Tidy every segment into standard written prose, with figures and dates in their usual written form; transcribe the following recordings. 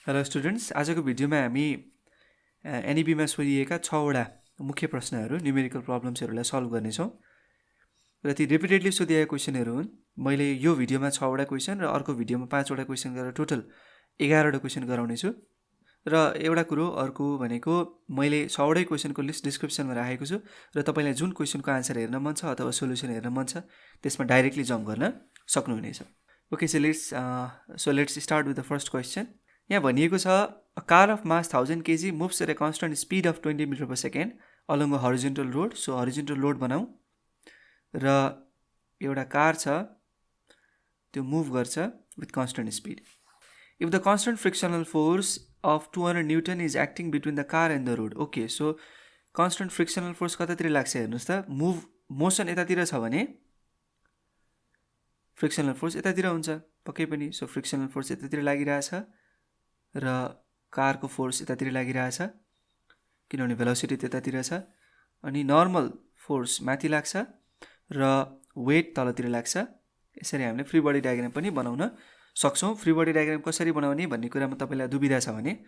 Hello students, आजको भिडियोमा हामी एनइबीमा सोधिएका 6वटा मुख्य प्रश्नहरू न्युमेरिकल प्रब्लम्सहरूलाई सल्भ गर्नेछौँ र ती रिपिटेडली सोधिएका क्वेसनहरू हुन्। मैले यो भिडियोमा 6वटा क्वेसन र अर्को भिडियोमा 5वटा क्वेसन गरेर टोटल 11वटा क्वेसन गराउनेछु। र एउटा कुरो अर्को भनेको मैले 6वटै क्वेसनको लिस्ट डिस्क्रिप्सनमा राखेको छु र तपाईँलाई जुन क्वेसनको आन्सर हेर्न मन छ अथवा सोल्युसन हेर्न मन छ त्यसमा डाइरेक्टली जम्प गर्न सक्नुहुनेछ। Okay, so let's start with the first question. यहाँ भनिएको छ a car of mass 1000 kg moves at a constant speed of 20 metre per second along a horizontal road. So horizontal road बनाऊ र एउटा car छ त्यो मुभ गर्छ with constant speed. If the constant frictional force of 200 newton is acting between the car and the road. Okay, so constant frictional force कतातिर लाग्छ हेर्नुहोस् त। मोसन यतातिर छ भने फ्रिक्सनल फोर्स यतातिर हुन्छ पक्कै पनि। सो फ्रिक्सनल फोर्स यतातिर लागिरहेछ र कारको फोर्स यतातिर लागिरहेछ किनभने भेलोसिटी त्यतातिर छ। अनि नर्मल फोर्स माथि लाग्छ र वेट तलतिर लाग्छ। यसरी हामीले फ्री बडी डायग्राम पनि बनाउन सक्छौँ। फ्री बडी डायग्राम कसरी बनाउने भन्ने कुरामा तपाईँलाई दुविधा छ भने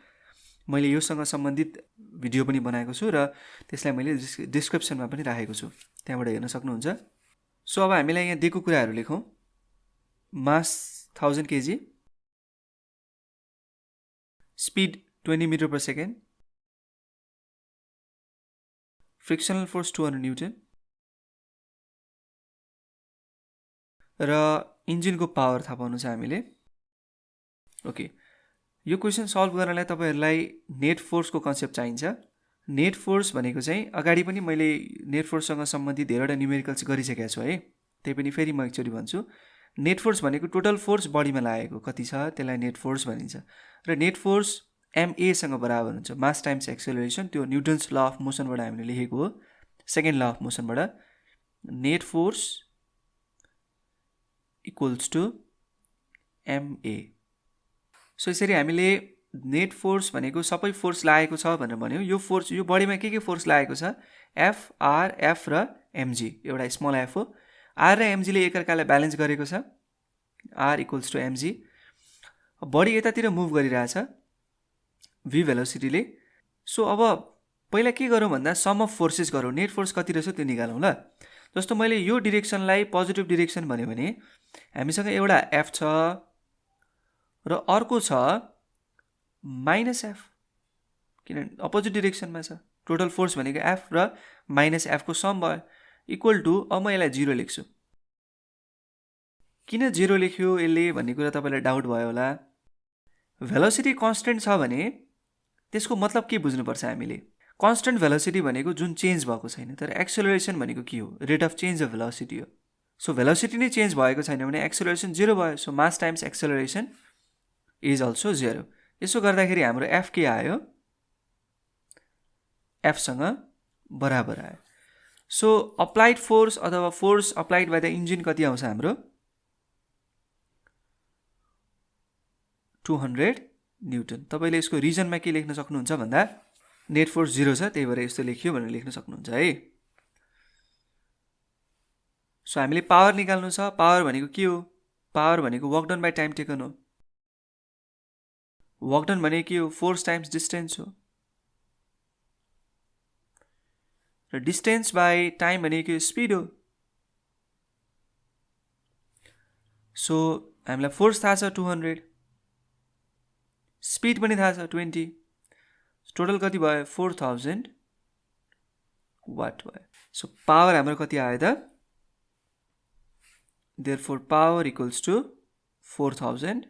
मैले योसँग सम्बन्धित भिडियो पनि बनाएको छु र त्यसलाई मैले डिस्क्रिप्सनमा पनि राखेको छु, त्यहाँबाट हेर्न सक्नुहुन्छ। सो अब हामीलाई यहाँ दिएको कुराहरू लेखौँ। Mass 1000 kg, speed 20 metre per second, frictional force 200 newton र इन्जिनको पावर थाहा पाउनु छ हामीले। ओके, यो क्वेसन सल्भ गर्नलाई तपाईँहरूलाई नेट फोर्सको कन्सेप्ट चाहिन्छ। नेट फोर्स भनेको चाहिँ अगाडि पनि मैले नेट फोर्ससँग सम्बन्धित धेरैवटा न्युमेरिकल्स गरिसकेको छु है, त्यही पनि फेरि म एकचोटि भन्छु। नेट फोर्स भनेको टोटल फोर्स बडीमा लागेको कति छ त्यसलाई नेट फोर्स भनिन्छ र नेट फोर्स MAसँग बराबर हुन्छ, मास टाइम्स एक्सेलरेसन। त्यो न्युटन्स ल अफ मोसनबाट हामीले लेखेको हो, सेकेन्ड ल अफ मोसनबाट। Net force equals to MA। So यसरी हामीले नेट फोर्स भनेको सबै फोर्स लागेको छ भनेर भन्यो। यो फोर्स, यो बडीमा के फोर्स लागेको छ, F, R, F र MG। एउटा स्मल f हो। R र MG ले एकअर्कालाई ब्यालेन्स गरेको छ, R equals to MG। Body यतातिर मुभ गरिरहेछ V भेलोसिटीले। सो अब पहिला के गरौँ भन्दा सम अफ फोर्सेस गरौँ, नेट फोर्स कति रहेछ त्यो निकालौँ ल। जस्तो मैले यो डिरेक्सनलाई पोजिटिभ डिरेक्सन भन्यो भने हामीसँग एउटा F छ र अर्को छ -F, किनभने अपोजिट डिरेक्सनमा छ। टोटल फोर्स भनेको F र -F को सम भयो, इक्वल टु, अब म यसलाई 0 लेख्छु। किन 0 लेख्यो यसले भन्ने कुरा तपाईँलाई डाउट भयो होला। भेलोसिटी कन्स्टेन्ट छ भने त्यसको मतलब के बुझ्नुपर्छ हामीले। कन्स्टेन्ट भेलोसिटी भनेको जुन चेन्ज भएको छैन, तर एक्सेलरेसन भनेको के हो, rate of change of velocity हो। सो भेलोसिटी नै चेन्ज भएको छैन भने एक्सेलरेसन 0 भयो। So mass times acceleration is also 0। यसो गर्दाखेरि हाम्रो F के आयो, Fसँग बराबर आयो। सो अप्लाइड फोर्स अथवा force applied by the engine कति आउँछ हाम्रो, 200 न्युटन। तपाईँले यसको रिजनमा के लेख्न सक्नुहुन्छ भन्दा नेट फोर्स 0 छ त्यही भएर यस्तो लेखियो भनेर लेख्न सक्नुहुन्छ है। सो हामीले पावर निकाल्नु छ। पावर भनेको के हो, पावर भनेको work done by time taken हो। वर्क डन भनेको के हो, फोर्स टाइम्स डिस्टेन्स हो र डिस्टेन्स बाई टाइम भनेको स्पिड हो। सो हामीलाई फोर्स थाहा छ 200, स्पिड पनि थाहा छ 20, टोटल कति भयो 4000 वाट भयो। सो पावर हाम्रो कति आयो त, therefore power equals to 4000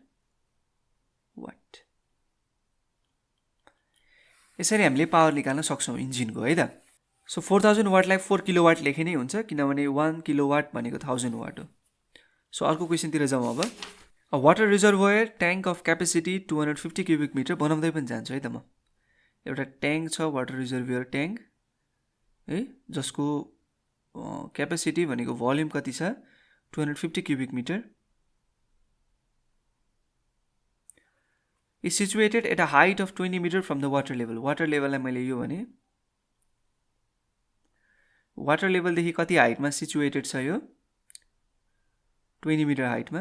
watt. यसरी हामीले पावर निकाल्न सक्छौँ इन्जिनको है त। सो 4000 वाटलाई 4 किलोवाट लेखे नै हुन्छ किनभने 1 किलोवाट भनेको 1000 वाट हो। सो अर्को क्वेसनतिर जाउँ अब। A water reservoir tank of capacity 250 cubic metre बनाउँदै पनि जान्छु है त म। एउटा ट्याङ्क छ, वाटर रिजर्भोयर ट्याङ्क है, जसको क्यापेसिटी भनेको भोल्युम कति छ 250 cubic metre, is situated at a height of 20 metre from the water level. Water लेभललाई मैले यो भने वाटर लेभलदेखि कति हाइटमा सिचुएटेड छ यो, 20 metre हाइटमा।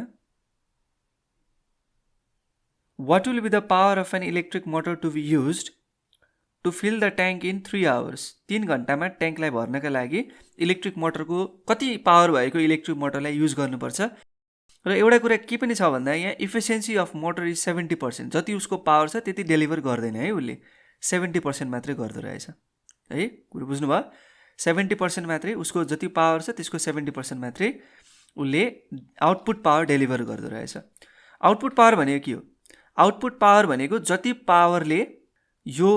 What will be the power of an electric motor to be used to fill the tank in 3 hours? 3 घण्टामा ट्याङ्कलाई भर्नका लागि electric मोटरको कति पावर भएको इलेक्ट्रिक मोटरलाई युज गर्नुपर्छ? र एउटा कुरा के पनि छ भन्दा यहाँ इफिसियन्सी अफ मोटर इज 70%. जति उसको पावर छ त्यति डेलिभर गर्दैन है, उसले 70% मात्रै गर्दो रहेछ है. कुरो बुझ्नुभयो? 70% मात्रै उसको जति पावर छ त्यसको 70% मात्रै उसले आउटपुट पावर डेलिभर गर्दो रहेछ. आउटपुट पावर भनेको के हो? आउटपुट पावर भनेको जति पावरले यो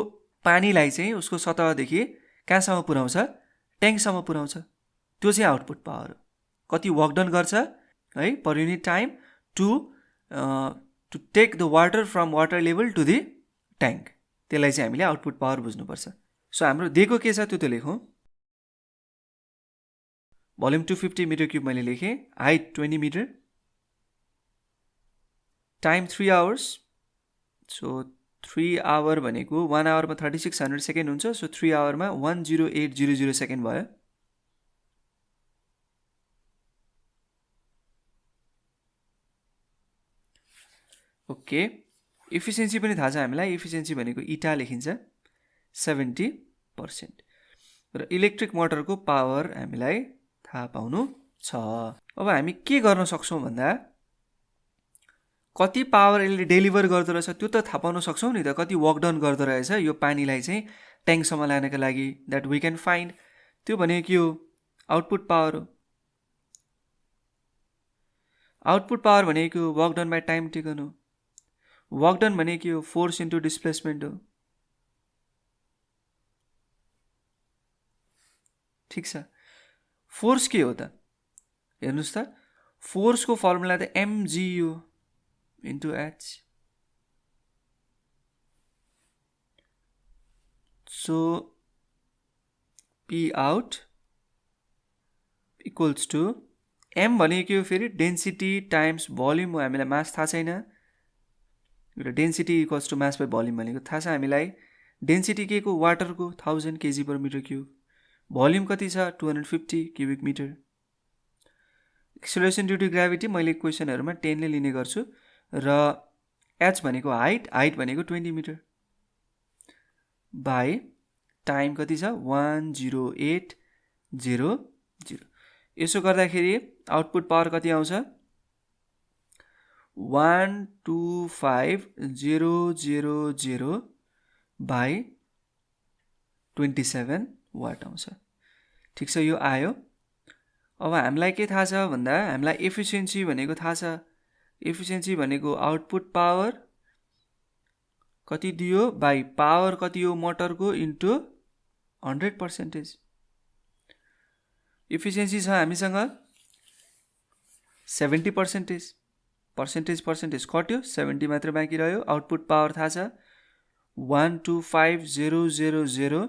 पानीलाई चाहिँ उसको सतहदेखि कहाँसम्म पुर्याउँछ? ट्याङ्कसम्म पुर्याउँछ. त्यो चाहिँ आउटपुट पावर हो. कति वर्क डन गर्छ है per unit time to take the water from water level to the tank. त्यसलाई चाहिँ हामीले आउटपुट पावर बुझ्नुपर्छ. सो हाम्रो दिएको के छ त्यो त लेखौँ. भोल्युम 250 मिटर क्युब मैले लेखेँ, height 20 metre, time 3 hours. So 3 hour भनेको 1 आवरमा 3600 सेकेन्ड हुन्छ. सो 3 आवरमा 10800 सेकेन्ड भयो. ओके, इफिसियन्सी पनि थाहा छ हामीलाई. इफिसियन्सी भनेको इटा लेखिन्छ 70%. र इलेक्ट्रिक मोटरको पावर हामीलाई थाहा पाउनु छ. अब हामी के गर्न सक्छौँ भन्दा कति पावर यसले डेलिभर गर्दो रहेछ त्यो त थाहा पाउन सक्छौँ नि त. कति वर्क डन गर्दो रहेछ यो पानीलाई चाहिँ ट्याङ्कसम्म लानका लागि, द्याट वी क्यान फाइन्ड. त्यो भनेको के हो? आउटपुट पावर हो. आउटपुट पावर भनेको work done by time taken हो. वर्क डन भनेको के हो? फोर्स इन्टु डिस्प्लेसमेन्ट हो. ठिक छ. फोर्स के हो त? हेर्नुहोस् त, फोर्सको फर्मुला त mg हो into h. So P out equals to m भनेको के हो फेरि? डेन्सिटी टाइम्स भोल्युम हो. हामीलाई मास थाहा छैन. र density equals to mass by volume भनेको थाहा छ हामीलाई. डेन्सिटी के को? वाटरको 1000 kg per metre cube. Volume कति छ? 250 cubic metre. Acceleration due to gravity मैले क्वेसनहरूमा 10 ले लिने गर्छु. र h भनेको हाइट, हाइट भनेको 20 मिटर बाई टाइम कति छ? 10800. यसो गर्दाखेरि आउटपुट पावर कति आउँछ? 125,000 बाई 27 वाट आउँछ. ठिक छ, यो आयो. अब हामीलाई के थाहा छ भन्दा हामीलाई एफिसियन्सी भनेको थाहा छ. एफिसियन्सी भनेको आउटपुट पावर कति दियो बाई पावर कति हो मोटरको इन्टु 100%. एफिसियन्सी छ हामीसँग 70%. पर्सेन्टेज कट्यो, 70 मात्र बाँकी रह्यो. आउटपुट पावर थाहा छ 125,000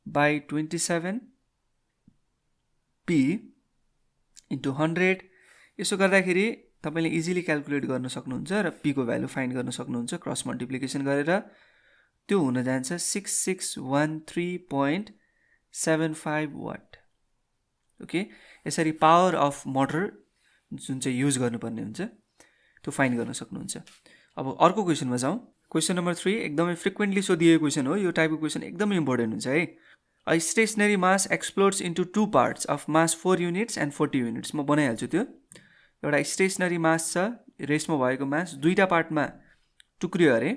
बाई 27 P इन्टु 100. यसो गर्दाखेरि तपाईँले इजिली क्यालकुलेट गर्न सक्नुहुन्छ र P को भ्यालु फाइन्ड गर्न सक्नुहुन्छ क्रस मल्टिप्लिकेसन गरेर. त्यो हुन जान्छ 6613.75 वाट. ओके, यसरी पावर अफ मोटर जुन चाहिँ युज गर्नुपर्ने हुन्छ त्यो फाइन्ड गर्न सक्नुहुन्छ. अब अर्को क्वेसनमा जाउँ. क्वेसन नम्बर 3 एकदमै फ्रिक्वेन्टली सोधिएको क्वेसन हो. यो टाइपको क्वेसन एकदमै इम्पोर्टेन्ट हुन्छ है. A stationary mass explodes into two parts of mass 4 units and 40 units. म बनाइहाल्छु त्यो. एउटा स्टेसनरी मास छ, रेसमा भएको मास दुईटा पार्टमा टुक्रियो अरे.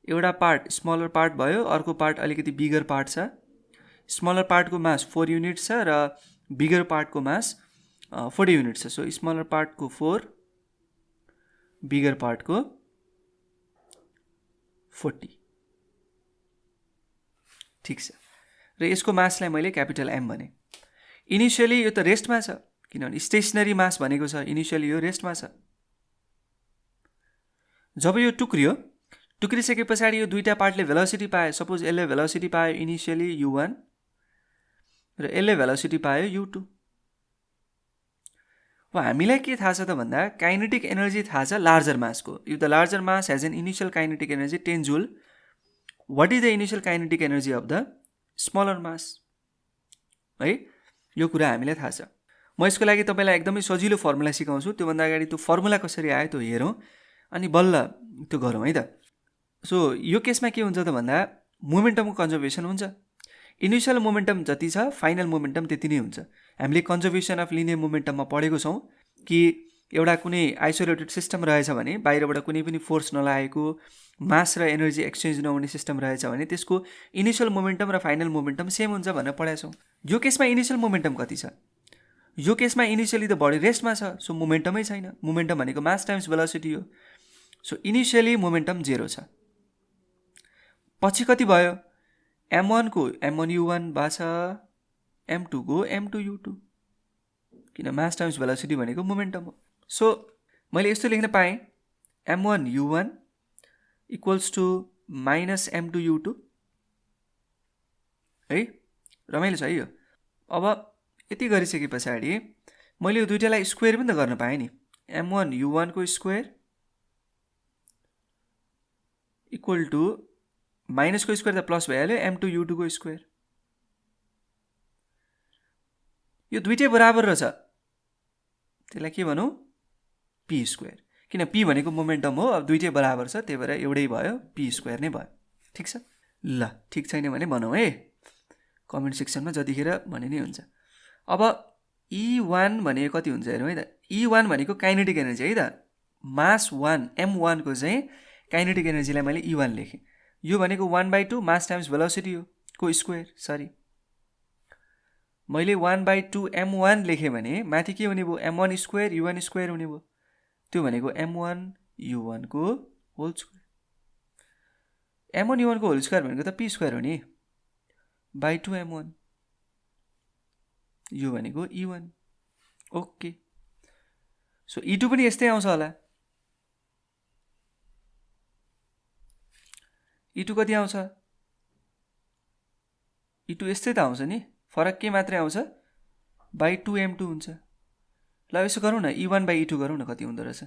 एउटा पार्ट स्मलर पार्ट भयो, अर्को पार्ट अलिकति बिगर पार्ट छ. स्मलर पार्टको मास 4 युनिट छ र बिगर पार्टको मास 40 युनिट छ. सो स्मलर पार्टको 4, बिगर पार्टको 40. ठिक छ. र यसको मासलाई मैले क्यापिटल M भने. इनिसियली यो त रेस्टमा छ किनभने स्टेसनरी मास भनेको छ. इनिसियली यो रेस्टमा छ. जब यो टुक्रिसके पछाडि यो दुईटा पार्टले भेलोसिटी पायो. सपोज यसले भेलोसिटी पायो इनिसियली u1 र यसले भेलोसिटी पायो u2. अब हामीलाई के थाहा छ त भन्दा काइनेटिक एनर्जी थाहा छ लार्जर मासको. If the larger mass has an initial kinetic energy 10 joule, what is the initial kinetic energy of the smaller mass है. यो कुरा हामीलाई थाहा छ. म यसको लागि तपाईँलाई एकदमै सजिलो फर्मुला सिकाउँछु. त्योभन्दा अगाडि त्यो फर्मुला कसरी आयो त्यो हेरौँ अनि बल्ल त्यो गरौँ है त। सो यो केसमा के हुन्छ त भन्दा मोमेन्टमको कन्जर्भेसन हुन्छ। इनिसियल मोमेन्टम जति छ फाइनल मोमेन्टम त्यति नै हुन्छ। हामीले कन्जर्भेसन अफ लिनियर मोमेन्टममा पढेको छौँ कि एउटा कुनै आइसोलेटेड सिस्टम रहेछ भने, बाहिरबाट कुनै पनि फोर्स नलागेको, मास र एनर्जी एक्सचेन्ज नहुने सिस्टम रहेछ भने त्यसको इनिसियल मोमेन्टम र फाइनल मोमेन्टम सेम हुन्छ भनेर पढाएको छौँ। यो केसमा इनिसियल मोमेन्टम कति छ? यो केसमा इनिसियली त बडी रेस्टमा छ, सो मोमेन्टमै छैन। मोमेन्टम भनेको मास टाइम्स भेलोसिटी हो। सो इनिसियली मोमेन्टम 0 छ। पछि कति भयो? m1 को m1u1 भएको छ, m2 को m2u2, किन मास टाइम्स भेलोसिटी भनेको मोमेन्टम हो। सो मैले यस्तो लेख्न पाएँ m1u1 equals to minus m2u2 है। रमाइलो छ है यो। अब यति गरिसके पछाडि मैले यो दुईटालाई स्क्वायर पनि त गर्न पाएँ नि। m1u1 को स्क्वायर इक्वल टु माइनसको स्क्वायर त प्लस भइहाल्यो m2u2 को स्क्वायर। यो दुईटै बराबर रहेछ, त्यसलाई के भनौँ? p square. किन p भनेको मोमेन्टम हो, अब दुईटै बराबर छ त्यही भएर एउटै भयो, p स्क्वायर नै भयो। ठिक छ? ल ठिक छैन भने भनौँ है, कमेन्ट सेक्सनमा जतिखेर भने नै हुन्छ। अब E1 भनेको कति हुन्छ हेरौँ है त। E1 भनेको काइनेटिक एनर्जी है त। मास 1 m1 को चाहिँ काइनेटिक एनर्जीलाई मैले E1 लेखेँ। यो भनेको 1/2 मास टाइम्स भेलोसिटी हो को स्क्वायर। सरी, मैले 1/2 m1 लेखेँ भने माथि के हुने भयो? m1 स्क्वायर u1 स्क्वायर हुने भयो। त्यो भनेको m1 u1 को होल स्क्वायर। m1 u1 को होल स्क्वायर भनेको त p स्क्वायर हो नि, बाई 2 m1। यो भनेको E1। ओके। सो E2 पनि यस्तै आउँछ होला। E2 कति आउँछ? E2 यस्तै त आउँछ नि, फरक के मात्रै आउँछ? बाई 2 m2 हुन्छ। ल यसो गरौँ न, E1 बाई E2 गरौँ न, कति हुँदो रहेछ?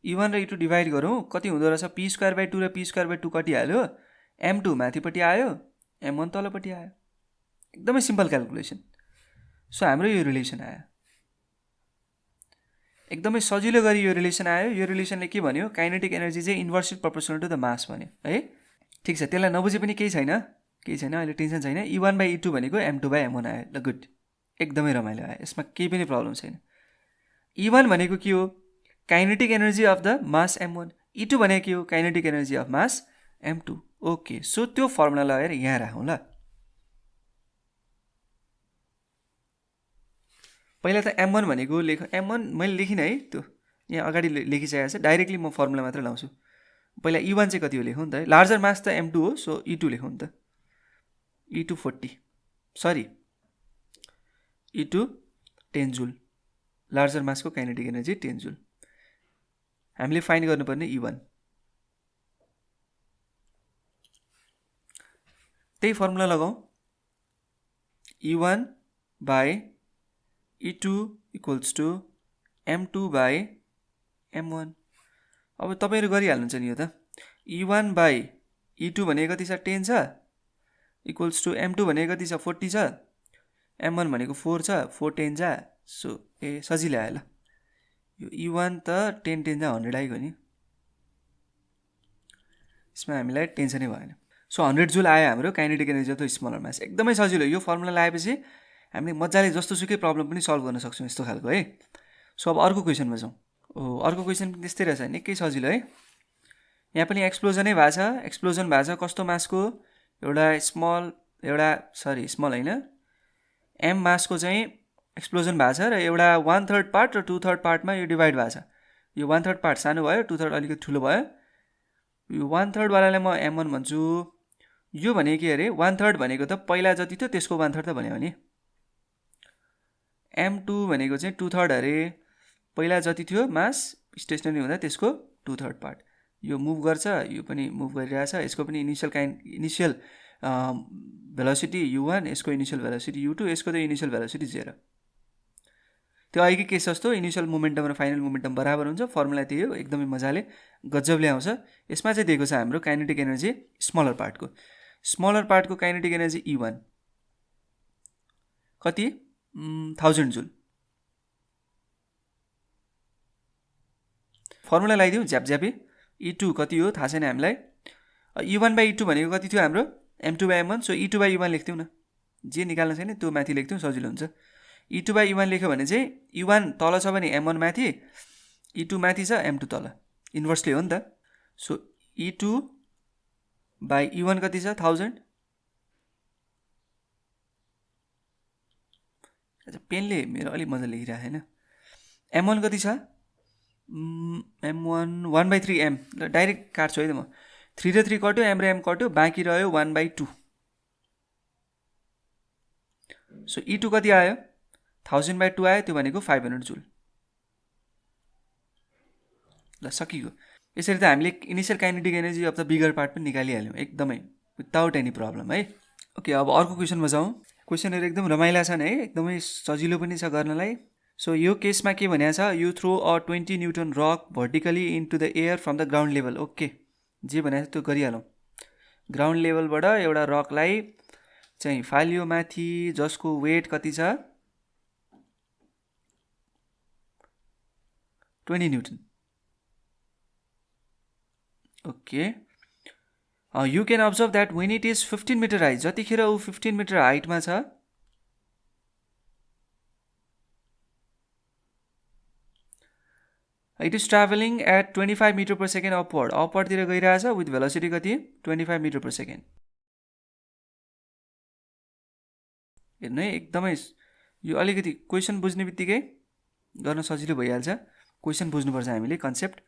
E1 र E2 डिभाइड गरौँ, कति हुँदो रहेछ? p स्क्वायर बाई 2 र p स्क्वायर बाई 2 कटिहाल्यो। m2 माथिपट्टि आयो, m1 तलपट्टि आयो। एकदमै सिम्पल क्याल्कुलेसन। सो हाम्रो यो रिलेसन आयो, एकदमै सजिलो गरी यो रिलेसन आयो। यो रिलेसनले के भन्यो? काइनेटिक एनर्जी चाहिँ inversely proportional to the mass भन्यो है। ठिक छ, त्यसलाई नबुझे पनि केही छैन, अहिले टेन्सन छैन। E1 बाई E2 भनेको m2 बाई m1 आयो। ल गुड, एकदमै रमाइलो आयो, यसमा केही पनि प्रब्लम छैन। E1 भनेको के हो? Kinetic energy of the mass m1। E2 भनेको के हो? Kinetic energy of mass m2। Okay, so त्यो फर्मुला लगाएर यहाँ राखौँ ल। पहिला त m1 भनेको लेख, m1 मैले लेखिनँ है, त्यो यहाँ अगाडि लेखिसकेको छ। डाइरेक्टली म फर्मुला मात्र लाउँछु। पहिला E1 चाहिँ कति हो लेखौँ नि त है। लार्जर मास त m2 हो, सो E2 लेखौँ नि त। E2 40, सरी E2 10 जुल। लार्जर मासको काइनेटिक एनर्जी 10 जुल। हामीले फाइन्ड गर्नुपर्ने E1। त्यही फर्मुला लगाउँ, E1 by E2 equals to m2 by m1। अब तपाईँहरू गरिहाल्नुहुन्छ नि यो त। E1 बाई E2 भनेको कति छ? 10 छ, इक्वल्स टु m2 भनेको कति छ? 40 छ, m1 भनेको 4 छ, 4 10 जा, सो सजिलै आयो ल। यो E1 त 10 10 जा 100 आइगयो नि, यसमा हामीलाई टेन्सनै भएन। सो 100 जुल आयो हाम्रो kinetic energy of the smaller mass. एकदमै सजिलो, यो फर्मुला लगाएपछि हामीले मजाले जस्तो सुकै प्रब्लम पनि सल्भ गर्न सक्छौँ, यस्तो खालको है। सो अब अर्को क्वेसनमा जाउँ। अर्को क्वेसन पनि त्यस्तै रहेछ, निकै सजिलो है। यहाँ पनि एक्सप्लोजनै भएको छ। एक्सप्लोजन भएको छ कस्तो मासको? एउटा स्मल होइन, m मासको चाहिँ एक्सप्लोजन भएको छ र एउटा 1/3 पार्ट र 2/3 पार्टमा यो डिभाइड भएको छ। यो 1/3 पार्ट सानो भयो, 2/3 अलिकति ठुलो भयो। यो 1/3 वालालाई म m1 भन्छु। यो भनेको के अरे? 1/3 भनेको त पहिला जति थियो त्यसको 1/3 त भन्यो भने, m2 भनेको चाहिँ 2/3 अरे, पहिला जति थियो मास स्टेसनरी हुँदा त्यसको 2/3 पार्ट। यो मुभ गर्छ, यो पनि मुभ गरिरहेछ। यसको पनि इनिसियल भेलोसिटी u1, यसको इनिसियल भेलोसिटी u2, यसको त इनिसियल भेलोसिटी 0। त्यो अघिकै केस जस्तो इनिसियल मोमेन्टम र फाइनल मोमेन्टम बराबर हुन्छ। फर्मुला त्यही हो, एकदमै मजाले गजबले आउँछ। यसमा चाहिँ दिएको छ हाम्रो काइनेटिक एनर्जी स्मलर पार्टको काइनेटिक एनर्जी E1 कति? 1000 जुल। फर्मुला लगाइदिउँ झ्यापझ्यापी। E2 कति हो थाहा छैन हामीलाई। E1/E2 भनेको कति थियो हाम्रो M2/M1, सो E2/E1 लेख्थ्यौँ न, जे निकाल्न छैन त्यो माथि लेख्थ्यौँ सजिलो हुन्छ। E2/E1 लेख्यो भने चाहिँ E1 तल छ भने M1 माथि, E2 माथि छ M2 तल, इन्भर्सली हो नि त। सो E2/E1 कति छ 1000। अच्छा पेनले मेरो अलिक मजा लेखिरहेको छैन। M1 कति छ M1 1/3 M, ल डाइरेक्ट काट्छु है त म। 3 र 3 कट्यो, M र M कट्यो, बाँकी रह्यो 1/2। सो E2 कति आयो 1000/2 आयो, त्यो भनेको 500 जुल। ल सकियो। यसरी त हामीले initial kinetic energy of the bigger part पनि निकालिहाल्यौँ एकदमै विदाउट एनी प्रब्लम है। ओके अब अर्को क्वेसनमा जाउँ। क्वेसनहरू एकदम रमाइला छन् है, एकदमै सजिलो पनि छ गर्नलाई। सो यो केसमा के भनेको छ, you throw a 20 newton rock vertically into the air from the ground level. Okay जे भनेको त्यो गरिहालौँ। ग्राउन्ड लेभलबाट एउटा रकलाई चाहिँ फालियो माथि, जसको वेट कति छ 20 newton. Okay you can observe that when it is 15 metre height, जतिखेर ऊ 15 मिटर हाइटमा छ it is travelling at 25 metre per second upward, अपवर्डतिर गइरहेछ विथ भेलोसिटी कति 25 मिटर पर सेकेन्ड। हेर्नु है एकदमै यो अलिकति क्वेसन बुझ्ने बित्तिकै गर्न सजिलो भइहाल्छ। क्वेसन बुझ्नुपर्छ हामीले कन्सेप्ट।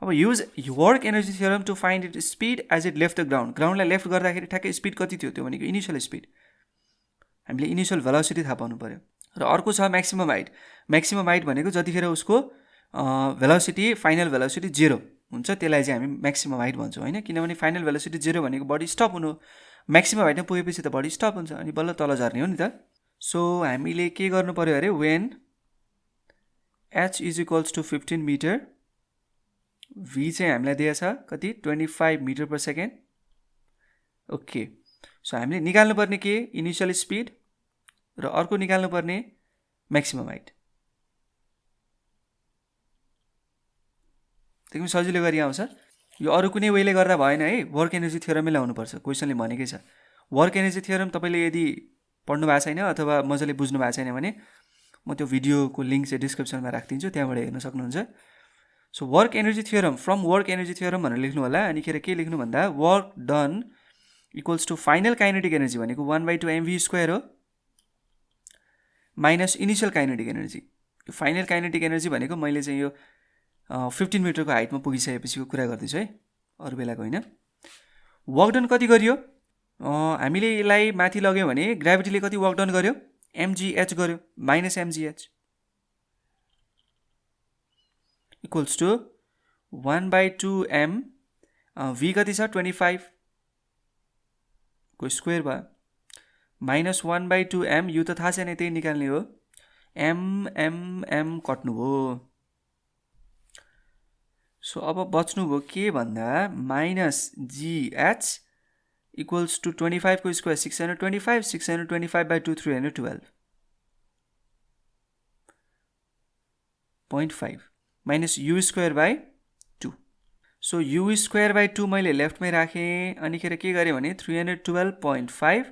अब use work energy theorem to find it speed as it left the ground. ग्राउन्डलाई लेफ्ट गर्दाखेरि ठ्याक्कै स्पिड कति थियो त्यो भनेको इनिसियल स्पिड, हामीले इनिसियल भेलोसिटी थाहा पाउनु पऱ्यो। र अर्को छ म्याक्सिमम हाइट। म्याक्सिमम हाइट भनेको जतिखेर उसको भेलोसिटी फाइनल भेलोसिटी 0 हुन्छ त्यसलाई चाहिँ हामी म्याक्सिमम हाइट भन्छौँ होइन, किनभने फाइनल भेलोसिटी 0 भनेको बडी स्टप हुनु, म्याक्सिमम हाइटमा पुगेपछि त बडी स्टप हुन्छ अनि बल्ल तल झर्ने हो नि त। सो हामीले के गर्नु पऱ्यो अरे, when h is equals to 15 metre, v चाहिँ हामीलाई दिएछ कति 25 metre per second. Okay so हामीले निकाल्नुपर्ने के इनिसियल स्पिड र अर्को निकाल्नुपर्ने म्याक्सिमम हाइट। एकदम सजिलो गरी आउँछ यो, अरू कुनै वेले गर्दा भएन है, वर्क एनर्जी थ्योरमै ल्याउनुपर्छ। क्वेसनले भनेकै छ वर्क एनर्जी थ्योरम तपाईँले यदि पढ्नु भएको छैन अथवा मजाले बुझ्नु भएको छैन भने म त्यो भिडियोको लिङ्क चाहिँ डिस्क्रिप्सनमा राखिदिन्छु, त्यहाँबाट हेर्न सक्नुहुन्छ। So work energy theorem, from work energy theorem भनेर लेख्नु होला। अनिखेर के लेख्नु भन्दा work done equals to final kinetic energy भनेको 1/2 mv² हो, माइनस इनिसियल काइनेटिक एनर्जी। यो फाइनल काइनेटिक एनर्जी भनेको मैले चाहिँ यो 15 मिटरको हाइटमा पुगिसकेपछिको कुरा गर्दैछु है, अरू बेलाको होइन। वर्क डन कति गरियो, हामीले यसलाई माथि लग्यौँ भने ग्राभिटीले कति वर्क डन गर्यो mgh गर्यो, minus mgh equals to 1/2 m, v कति छ 25 को स्क्वायर भयो, माइनस 1/2 m, यो त थाहा छैन त्यही निकाल्ने हो, m कट्नु भयो। सो अब बच्नुभयो के भन्दा माइनस gh इक्वल्स टु 25 को square 625, 625/2 312 0.5 minus u²/2। So u²/2 मैले लेफ्टमै राखेँ, अनिखेर के गरेँ भने 312.5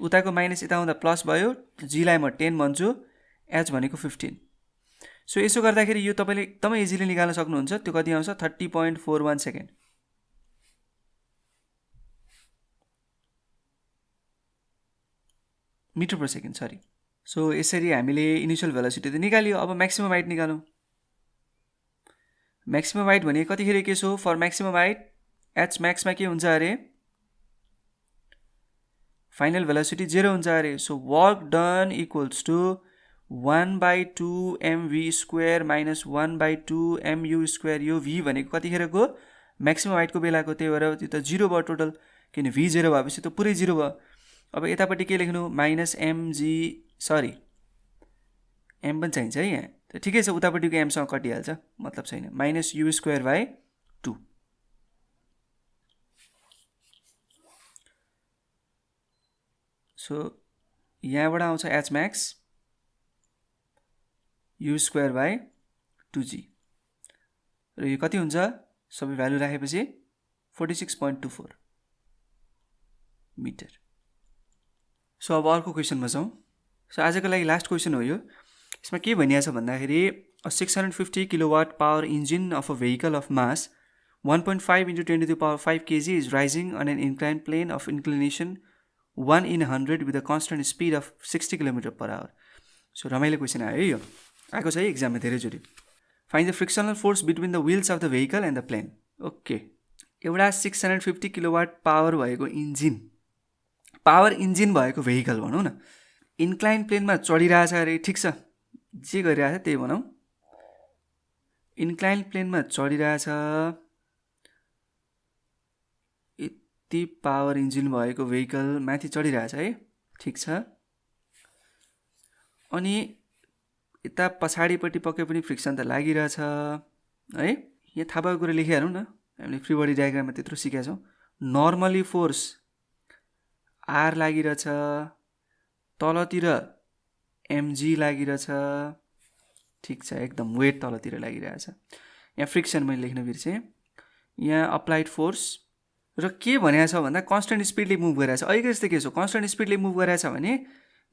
उताको माइनस यता आउँदा प्लस भयो, जीलाई म 10 भन्छु, h भनेको 15। सो यसो गर्दाखेरि यो तपाईँले एकदमै इजिली निकाल्न सक्नुहुन्छ। त्यो कति आउँछ 30.41 second. Metre per second sorry. So यसरी हामीले इनिसियल भेलोसिटी त निकाल्यो। अब म्याक्सिमम हाइट निकालौँ। म्याक्सिमम हाइट भने कतिखेर के so for maximum height H म्याक्समा के हुन्छ अरे फाइनल भेलोसिटी 0 हुन्छ अरे। So work done equals to 1/2 mv² minus 1/2 mu²। यो v भनेको कतिखेरको म्याक्सिमम हाइटको बेलाको, त्यही भएर त्यो त 0 भयो टोटल, किन v 0 भएपछि त पुरै 0 भयो। अब यतापट्टि के लेख्नु माइनस mg, सरी m पनि चाहिन्छ है यहाँ, त ठिकै छ उतापट्टिको mसँग कटिहाल्छ, मतलब छैन, माइनस u²/2। सो यहाँबाट आउँछ h max u²/2g। र यो कति हुन्छ सबै भ्यालु राखेपछि 46.24 मिटर। सो अब अर्को क्वेसनमा जाउँ। सो आजको लागि लास्ट क्वेसन हो यो। यसमा के भनिएको छ भन्दाखेरि 650 kilowatt power engine of a vehicle of mass 1.5 into 10 to the power 5 kg is rising on an inclined plane of inclination 1 in 100 with a constant speed of 60 km/h. So रमाइलो question आयो यो, आएको छ है एक्जाममा धेरैचोटि। Find the frictional force between the wheels of the vehicle and the plane. Okay, एउटा 650 kilowatt power भएको इन्जिन, पावर इन्जिन भएको भेहिकल भनौँ न, इन्क्लाइन प्लेनमा चढिरहेछ अरे, ठिक छ, जे गरिरहेछ त्यही भनौँ। इन्क्लाइन प्लेनमा चढिरहेछ, यति पावर इन्जिन भएको भेहिकल माथि चढिरहेछ है, ठिक छ। अनि यता पछाडिपट्टि पक्कै पनि फ्रिक्सन त लागिरहेछ है। यहाँ थाहा भएको कुरा लेखिहालौँ न, हामीले फ्री बडी डायग्राममा त्यत्रो सिकेका छौँ। नर्मली फोर्स आर लागिरहेछ, तलतिर एमजी लागिरहेछ, ठिक छ, एकदम वेट तलतिर लागिरहेछ। यहाँ फ्रिक्सन मैले लेख्न बिर्सेँ। यहाँ अप्लाइड फोर्स र के भनेको छ भन्दा कन्स्टेन्ट स्पिडले मुभ गरिरहेछ। अहिले जस्तो के छ, कन्स्टेन्ट स्पिडले मुभ गरिरहेछ भने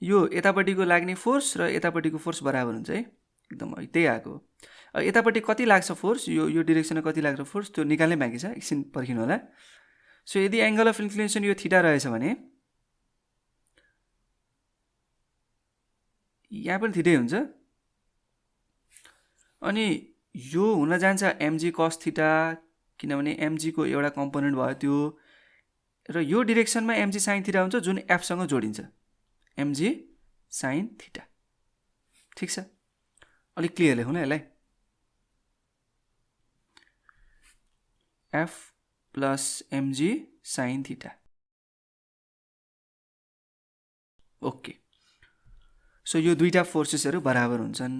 यो यतापट्टिको लाग्ने फोर्स र यतापट्टिको फोर्स बराबर हुन्छ है, एकदम त्यही आएको। यतापट्टि कति लाग्छ फोर्स, यो डिरेक्सनमा कति लाग्छ फोर्स, त्यो निकाल्नै बाँकी छ, एकछिन पर्खिनु होला। सो यदि एङ्गल अफ इन्क्लिनेसन यो थीटा रहेछ भने यहाँ पनि थीटै हुन्छ, अनि यो हुन जान्छ एमजी कस थीटा, किनभने एमजीको एउटा कम्पोनेन्ट भयो त्यो, र यो डिरेक्सनमा एमजी साइन थीटा हुन्छ जुन एफसँग जोडिन्छ, एमजी साइन थीटा, ठिक छ। अलिक क्लियर लेखौँ न यसलाई, F plus MG sine theta. Okay, so यो दुईटा फोर्सेसहरू बराबर हुन्छन्,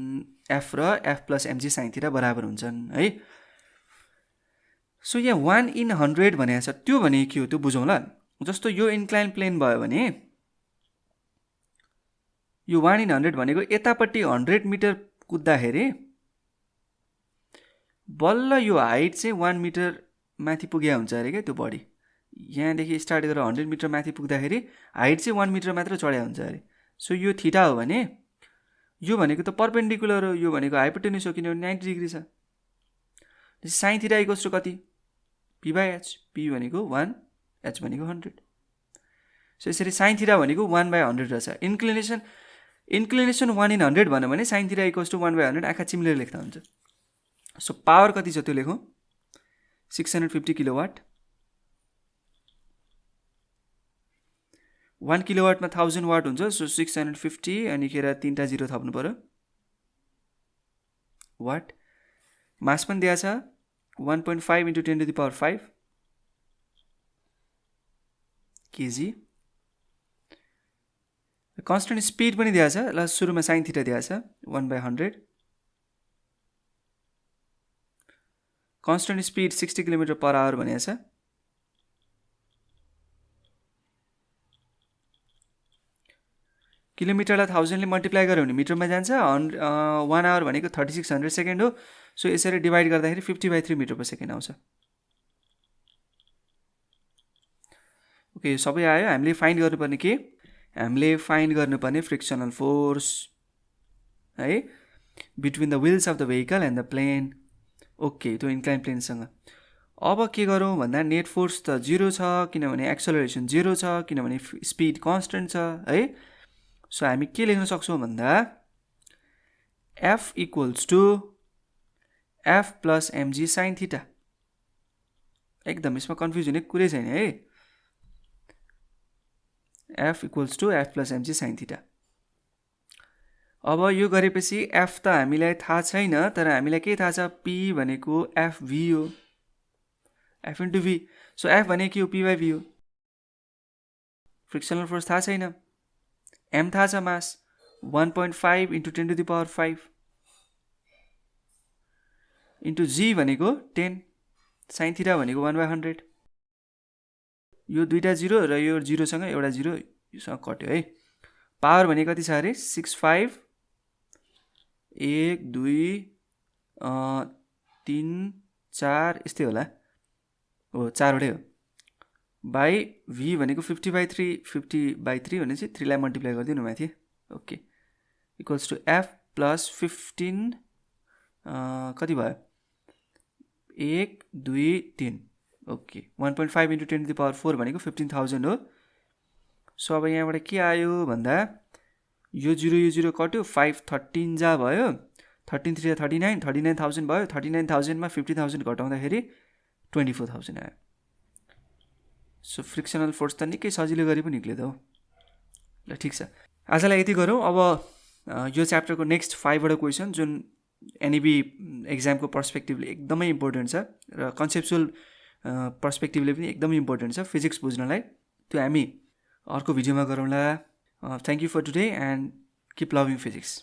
एफ र F plus MG sine theta बराबर हुन्छन् है। सो यहाँ 1 in 100 भनेको छ, त्यो भने के हो त्यो बुझौँ ल। जस्तो यो इन्क्लाइन प्लेन भयो भने यो 1 in 100 भनेको यतापट्टि 100 मिटर कुद्दाखेरि बल्ल यो हाइट चाहिँ 1 मिटर माथि पुगे हुन्छ अरे क्या, त्यो बडी यहाँदेखि स्टार्ट गरेर 100 मिटर माथि पुग्दाखेरि हाइट चाहिँ 1 मिटर मात्र चढ्या हुन्छ अरे। सो यो थीटा हो भने यो भनेको त परपेन्डिकुलर हो, यो भनेको हाइपोटेन्युस हो, किनभने 90 डिग्री छ। साइन थीटा इक्वल्स टु कति, पी बाई एच, पी भनेको 1, एच भनेको 100। सो यसरी साइन थीटा भनेको 1/100 रहेछ। इन्क्लिनेसन 1 in 100 भन्यो भने साइन थीटा इक्वल्स टु 1/100 आँखा चिम्लेर लेख्दा हुन्छ। सो पावर कति छ त्यो लेखौँ, 650 किलोवाट, 1 किलोवाटमा 1000 वाट हुन्छ। सो 650 अनि खेर 3टा जिरो थप्नु पर्यो, वाट। मास पनि दिएको छ 1.5 into 10 to the power 5 KG. Constant speed पनि दिएको छ, ल सुरुमा साइन थीटा दिएको छ 1/100, कन्स्टेन्ट स्पिड 60 km/h भनेको छ। किलोमिटरलाई 1000ले मल्टिप्लाई गर्यो भने मिटरमा जान्छ। 1 आवर भनेको 3600 सेकेन्ड हो। सो यसरी डिभाइड गर्दाखेरि 50/3 मिटर पर सेकेन्ड आउँछ। ओके, सबै आयो। हामीले फाइन्ड गर्नुपर्ने के, हामीले फाइन्ड गर्नुपर्ने फ्रिक्सनल फोर्स है between the wheels of the vehicle and the plane. Okay, त्यो इन्क्लाइन प्लेनसँग। अब के गरौँ भन्दा नेट फोर्स त 0 छ, किनभने एक्सेलरेसन 0 छ, किनभने स्पिड कन्स्टेन्ट छ है। सो हामी के लेख्न सक्छौँ भन्दा F equals to F plus MG sine theta. एकदम यसमा कन्फ्युज हुने कुरै छैन है, F equals to F plus MG sine theta. अब यो गरेपछि एफ त हामीलाई थाहा छैन, तर हामीलाई के थाहा छ, पी भनेको एफ भी हो, एफ इन्टु भी। सो एफ भनेको के हो, पी बाई भी हो। फ्रिक्सनल फोर्स थाहा छैन, एम थाहा छ, mass 1.5 into 10 to the power 5 into g भनेको 10, साइन थीटा भनेको 1/100। यो दुईटा जिरो र यो जिरोसँग एउटा जिरो योसँग कट्यो है। पावर भनेको कति छ अरे, 65 1 2 3 4 यस्तै होला हो 4वटै हो बाई v भनेको 50/3 भनेपछि 3 लाई मल्टिप्लाई गरिदिनु माथि okay equals to f plus 15 कति भयो 1 2 3 okay 1.5 into 10 to the power 4 भनेको 15,000 हो सो अब यहाँबाट के आयो भन्दा यो 0 कट्यो 5 13 जा भयो 13 3 39 39,000 भयो 39,000 मा 50,000 घटाउँदाखेरि 24,000 आयो सो फ्रिक्सनल फोर्स त निकै सजिलो गरी पनि निक्ल्यो त हो ल ठिक छ आजलाई यति गरौँ अब यो च्याप्टरको नेक्स्ट 5 वटा क्वेसन जुन एनईबी एक्जामको पर्सपेक्टिभले एकदमै इम्पोर्टेन्ट छ र कन्सेप्चुअल पर्सपेक्टिभले पनि एकदमै इम्पोर्टेन्ट छ फिजिक्स बुझ्नलाई त्यो हामी अर्को भिडियोमा गरौँला thank you for today and keep loving physics